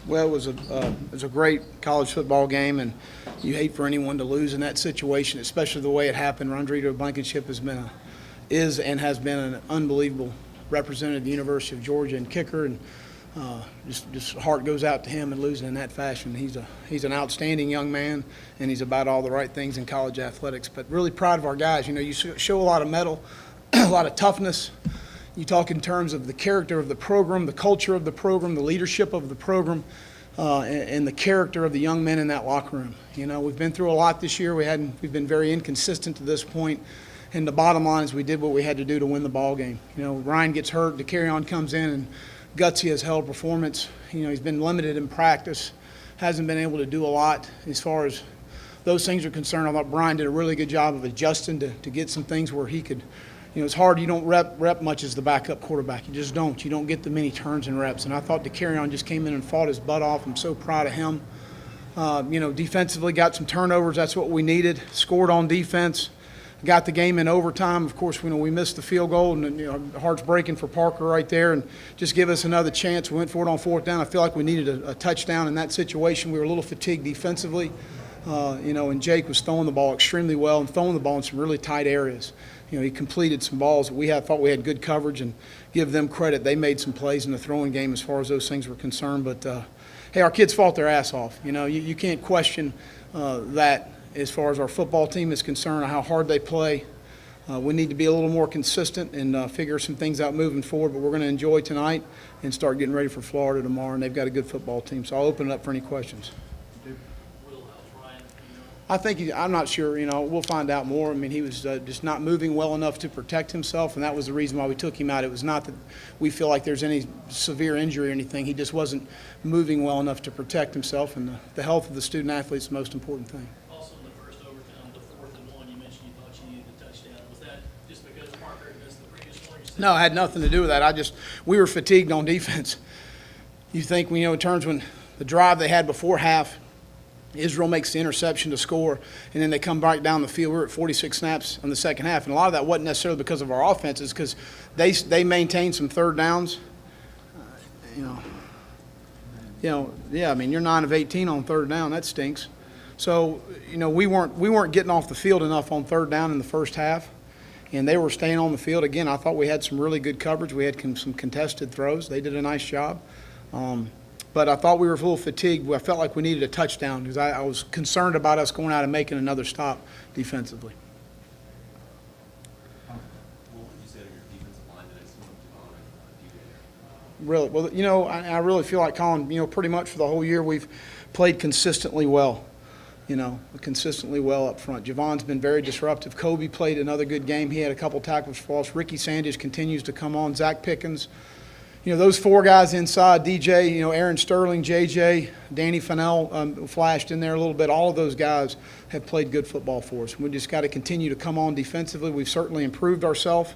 Well, it was a great college football game, and you hate for anyone to lose in that situation, especially the way it happened. Rodrigo Blankenship is and has been an unbelievable representative of the University of Georgia and kicker, and just heart goes out to him and losing in that fashion. He's an outstanding young man, and he's about all the right things in college athletics. But really proud of our guys. You know, you show a lot of mettle, a lot of toughness. You talk in terms of the character of the program, the culture of the program, the leadership of the program, and the character of the young men in that locker room. You know, we've been through a lot this year. We've been very inconsistent to this point. And the bottom line is we did what we had to do to win the ball game. You know, Ryan gets hurt, DeCarrion comes in, and Gutsy has held performance. You know, he's been limited in practice, hasn't been able to do a lot as far as those things are concerned. I thought Brian did a really good job of adjusting to get some things where he could. You know, it's hard. You don't rep much as the backup quarterback. You just don't. You don't get the many turns and reps. And I thought DeCarrion just came in and fought his butt off. I'm so proud of him. You know, defensively got some turnovers. That's what we needed. Scored on defense. Got the game in overtime. Of course, we missed the field goal, and you know, heart's breaking for Parker right there. And just give us another chance. We went for it on fourth down. I feel like we needed a touchdown in that situation. We were a little fatigued defensively. You know, and Jake was throwing the ball extremely well and throwing the ball in some really tight areas. You know, he completed some balls that thought we had good coverage, and give them credit. They made some plays in the throwing game as far as those things were concerned. But, hey, our kids fought their ass off. You know, you can't question that as far as our football team is concerned, how hard they play. We need to be a little more consistent and figure some things out moving forward. But we're going to enjoy tonight and start getting ready for Florida tomorrow, and they've got a good football team. So I'll open it up for any questions. I think I'm not sure. You know, we'll find out more. I mean, he was just not moving well enough to protect himself, and that was the reason why we took him out. It was not that we feel like there's any severe injury or anything. He just wasn't moving well enough to protect himself, and the health of the student athlete is the most important thing. Also, in the first overtime, the 4th and 1, you mentioned you thought you needed a touchdown. Was that just because Parker had missed the previous one? No, it had nothing to do with that. We were fatigued on defense. You think, you know, in terms when the drive they had before half, Israel makes the interception to score, and then they come back down the field. We were at 46 snaps in the second half, and a lot of that wasn't necessarily because of our offenses, because they maintained some third downs. Yeah. I mean, you're 9 of 18 on third down. That stinks. So, you know, we weren't getting off the field enough on third down in the first half, and they were staying on the field. Again, I thought we had some really good coverage. We had some contested throws. They did a nice job. But I thought we were a little fatigued. I felt like we needed a touchdown because I was concerned about us going out and making another stop defensively. What would you say to your defensive line today? Really, well, you know, I really feel like, Colin, you know, pretty much for the whole year we've played consistently well. You know, consistently well up front. Javon's been very disruptive. Kobe played another good game. He had a couple tackles for us. Ricky Sanders continues to come on. Zach Pickens. You know, those 4 guys inside, DJ, you know, Aaron Sterling, JJ, Danny Fennell flashed in there a little bit. All of those guys have played good football for us. We just got to continue to come on defensively. We've certainly improved ourselves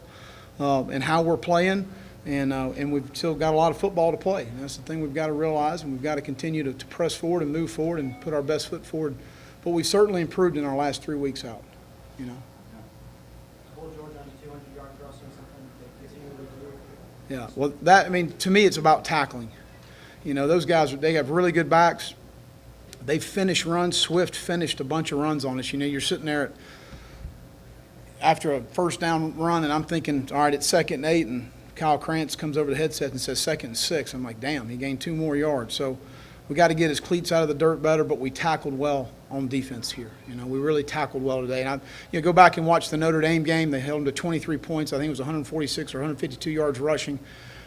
in how we're playing, and we've still got a lot of football to play. And that's the thing we've got to realize, and we've got to continue to press forward and move forward and put our best foot forward. But we've certainly improved in our last 3 weeks out, you know. Yeah, well, I mean, to me, it's about tackling. You know, those guys, they have really good backs. They finish runs. Swift finished a bunch of runs on us. You know, you're sitting there after a first down run, and I'm thinking, all right, it's 2nd and 8, and Kyle Krantz comes over the headset and says 2nd and 6. I'm like, damn, he gained 2 more yards. So we got to get his cleats out of the dirt better, but we tackled well on defense here. You know, we really tackled well today. And go back and watch the Notre Dame game. They held them to 23 points. I think it was 146 or 152 yards rushing.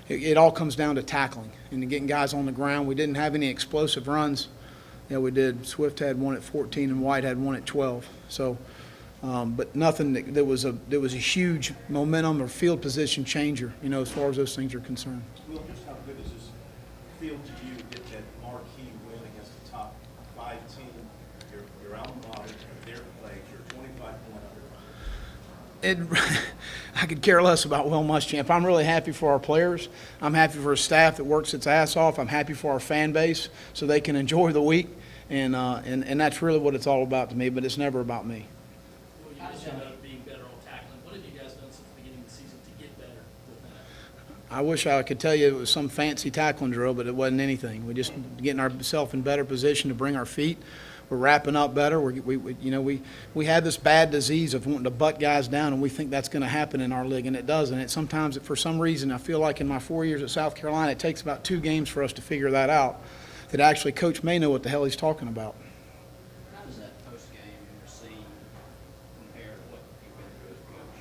It all comes down to tackling and getting guys on the ground. We didn't have any explosive runs. Yeah, we did. Swift had 1 at 14 and White had 1 at 12. So, but nothing that was a huge momentum or field position changer, you know, as far as those things are concerned. Will, just how good does this feel to you to get that marquee win against the top 5 team? Your alma mater, their plays, your 25-point underdog. I could care less about Will Muschamp. I'm really happy for our players. I'm happy for a staff that works its ass off. I'm happy for our fan base so they can enjoy the week, and that's really what it's all about to me. But it's never about me. Well, you mentioned about being better on tackling. What have you guys done since the beginning of the season to get better with that? I wish I could tell you it was some fancy tackling drill, but it wasn't anything. We're just getting ourselves in better position to bring our feet. We're wrapping up better. We had this bad disease of wanting to butt guys down, and we think that's going to happen in our league, and it doesn't. And sometimes, for some reason, I feel like in my 4 years at South Carolina, it takes about 2 games for us to figure that out, that actually Coach may know what the hell he's talking about. How does that post-game scene compare to what you've been through as a coach?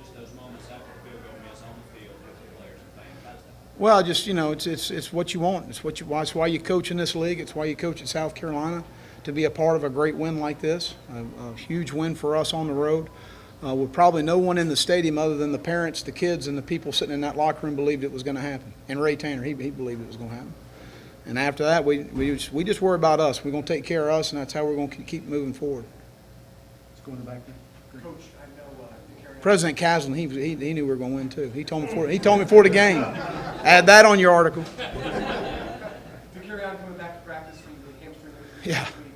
Just those moments after the field goal miss on the field with the players and fans. How's that? Well, just, it's what you want. It's why you coach in this league. It's why you coach at South Carolina, to be a part of a great win like this, a huge win for us on the road. With probably no one in the stadium other than the parents, the kids, and the people sitting in that locker room believed it was going to happen. And Ray Tanner, he believed it was going to happen. And after that, we just worry about us. We're going to take care of us, and that's how we're going to keep moving forward. Let's go in the back there. Coach, I know to carry on. President Caslin, he knew we were going to win too. He told me before the game. Add that on your article. To carry on, coming back to practice from the hamstring injury Yeah. last week,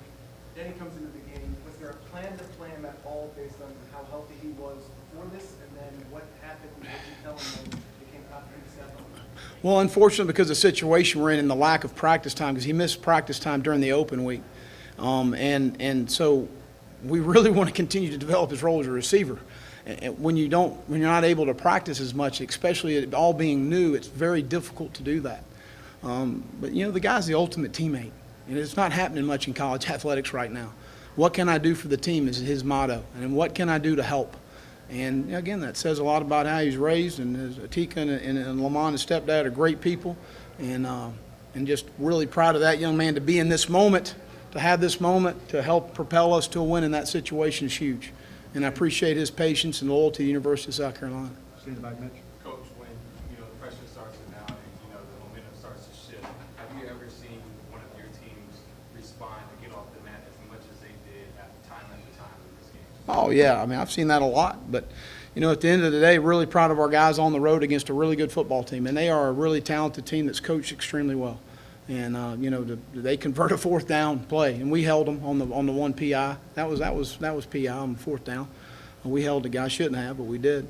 then he comes into the game. Was there a plan to play him at all based on how healthy he was before this, and then what happened? What did you tell him when it came time for him to step up? Well, unfortunately, because of the situation we're in and the lack of practice time, because he missed practice time during the open week, and so we really want to continue to develop his role as a receiver. And when you're not able to practice as much, especially it all being new, it's very difficult to do that. But the guy's the ultimate teammate, and it's not happening much in college athletics right now. What can I do for the team is his motto, and what can I do to help? And again, that says a lot about how he's raised, and his Atika and Lamont, his stepdad, are great people, and just really proud of that young man to be in this moment, to have this moment to help propel us to a win in that situation is huge. And I appreciate his patience and loyalty to the University of South Carolina. Stay in the back, Mitch. Coach, when, the pressure starts to mount and, the momentum starts to shift, have you ever seen one of your teams respond to get off the mat as much as they did time after time in this game? Oh, yeah. I mean, I've seen that a lot. But, at the end of the day, really proud of our guys on the road against a really good football team. And they are a really talented team that's coached extremely well. And, they convert a fourth down play. And we held them on the one PI. That was PI on the fourth down. We held the guy, shouldn't have, but we did.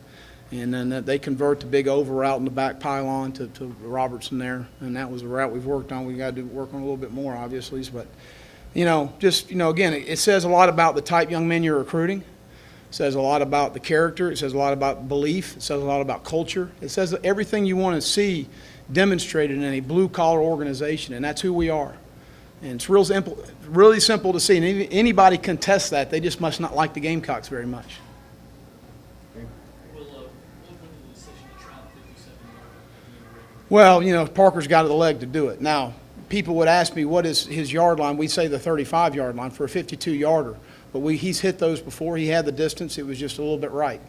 And then they convert the big over route in the back pylon to Robertson there. And that was the route we've worked on. We've got to work on a little bit more, obviously. But, again, it says a lot about the type young men you're recruiting. It says a lot about the character. It says a lot about belief. It says a lot about culture. It says everything you want to see demonstrated in a blue-collar organization, and that's who we are. And it's really simple to see. And anybody contests that. They just must not like the Gamecocks very much. Will, what went into the decision to try the 57-yard at the end of the Well, regular? Parker's got the leg to do it. Now, people would ask me, what is his yard line? We'd say the 35-yard line for a 52-yarder. But he's hit those before. He had the distance. It was just a little bit right.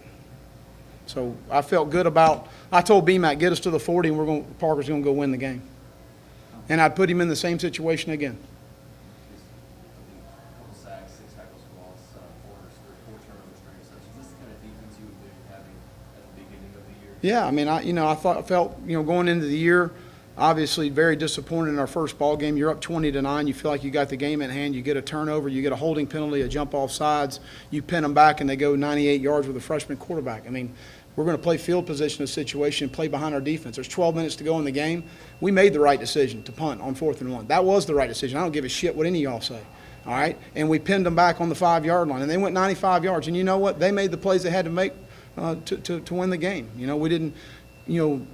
So I felt good about – I told BMAC, get us to the 40, and Parker's going to go win the game. And I'd put him in the same situation again. 4 sacks, 6 tackles for loss, 4 turnovers for interceptions. Is this the kind of defense you would be having at the beginning of the year? Yeah, I mean, I felt going into the year, obviously very disappointed in our first ball game. You're up 20-9. You feel like you got the game in hand. You get a turnover. You get a holding penalty, a jump off sides. You pin them back, and they go 98 yards with a freshman quarterback. I mean, we're going to play field position in a situation and play behind our defense. There's 12 minutes to go in the game. We made the right decision to punt on 4th and 1. That was the right decision. I don't give a shit what any of y'all say. All right? And we pinned them back on the 5-yard line, and they went 95 yards. And you know what? They made the plays they had to make to win the game. We didn't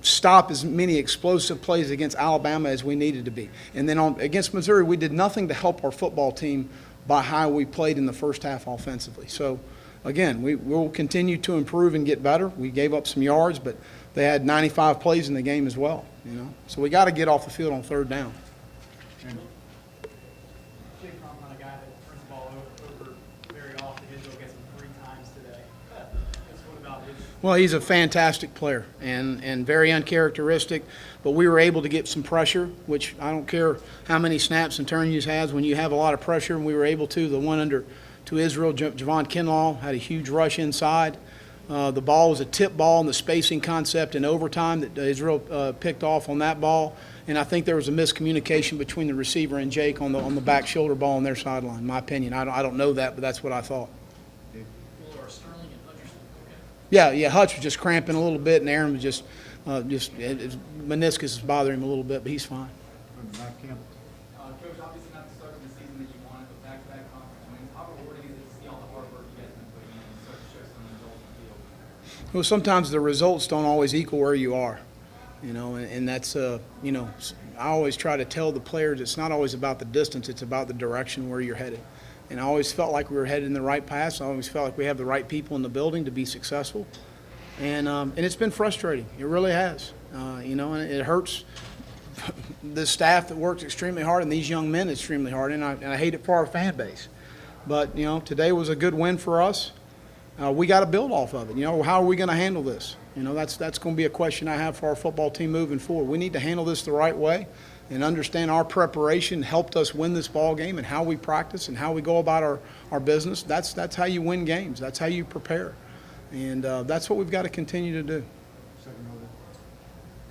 stop as many explosive plays against Alabama as we needed to be. And then against Missouri, we did nothing to help our football team by how we played in the first half offensively. So, again, we'll continue to improve and get better. We gave up some yards, but they had 95 plays in the game as well. So we got to get off the field on 3rd down. Big comment on a guy that turns the ball over very often. Israel gets him 3 times today. What about his? Well, he's a fantastic player and very uncharacteristic, but we were able to get some pressure, which I don't care how many snaps and turns he has. When you have a lot of pressure, and we were able to, the one to Israel, Javon Kinlaw had a huge rush inside. The ball was a tip ball, and the spacing concept in overtime that Israel picked off on that ball. And I think there was a miscommunication between the receiver and Jake on the back shoulder ball on their sideline, in my opinion. I don't know that, but that's what I thought. Will, are Sterling and Hutcherson okay? Yeah, Hutch was just cramping a little bit, and Aaron was just Meniscus is bothering him a little bit, but he's fine. Matt Campbell. Coach, obviously not the start of the season that you wanted, but back-to-back conference wins. How rewarding is it to see all the hard work you guys have been putting in and start to show some results on the field? Well, sometimes the results don't always equal where you are, and that's, I always try to tell the players it's not always about the distance, it's about the direction where you're headed. And I always felt like we were headed in the right path. I always felt like we have the right people in the building to be successful. And it's been frustrating. It really has. And it hurts the staff that works extremely hard and these young men extremely hard, and I hate it for our fan base. But, today was a good win for us. We got to build off of it. How are we going to handle this? That's going to be a question I have for our football team moving forward. We need to handle this the right way and understand our preparation helped us win this ball game, and how we practice and how we go about our business. That's how you win games. That's how you prepare. And that's what we've got to continue to do.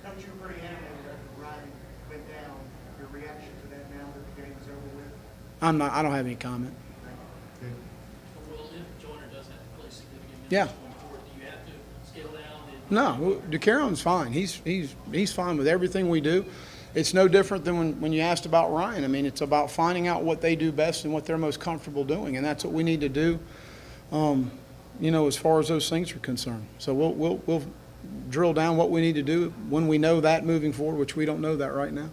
Coach, you were pretty animated after Ryan went down. Your reaction to that now that the game is over with? I don't have any comment. Well, if Joyner does have to play significant Yeah. minutes going forward, do you have to scale down? No, DeCaron's fine. He's fine with everything we do. It's no different than when you asked about Ryan. I mean, it's about finding out what they do best and what they're most comfortable doing, and that's what we need to do. As far as those things are concerned. So we'll drill down what we need to do when we know that moving forward, which we don't know that right now.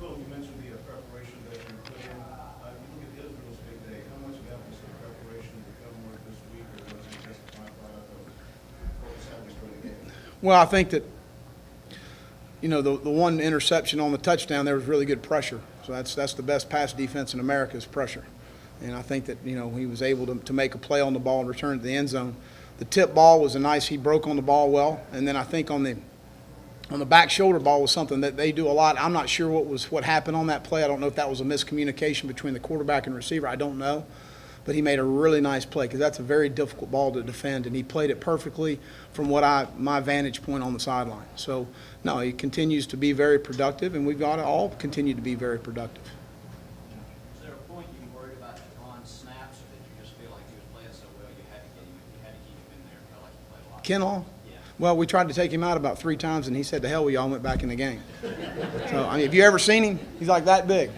Will, you mentioned the preparation that you put in. You look at Israel's big day. How much of that was the preparation to come work this week, or was it just my product of what was happening during the game? Well, I think that, the one interception on the touchdown, there was really good pressure. So that's the best pass defense in America is pressure. And I think that, he was able to make a play on the ball and return to the end zone. The tip ball was he broke on the ball well. And then I think on the back shoulder ball was something that they do a lot. I'm not sure what happened on that play. I don't know if that was a miscommunication between the quarterback and receiver. I don't know. But he made a really nice play because that's a very difficult ball to defend, and he played it perfectly from my vantage point on the sideline. So, no, he continues to be very productive, and we've got to all continue to be very productive. Is there a point you worried about on snaps, or did you just feel like he was playing so well you had to keep him in there and felt like he played a lot? Kenall? Yeah. Well, we tried to take him out about 3 times, and he said, "To hell with y'all," and went back in the game. So, have you ever seen him? He's like that big.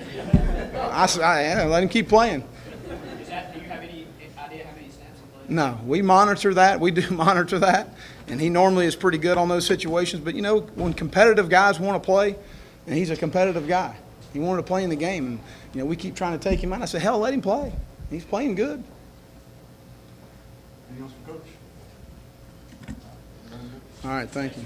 I said, let him keep playing. Do you have any idea how many snaps he played? No, we monitor that. We do monitor that, and he normally is pretty good on those situations. But, when competitive guys want to play, and he's a competitive guy, he wanted to play in the game, and, we keep trying to take him out. I said, hell, let him play. He's playing good. Anything else for Coach? All right, thank you.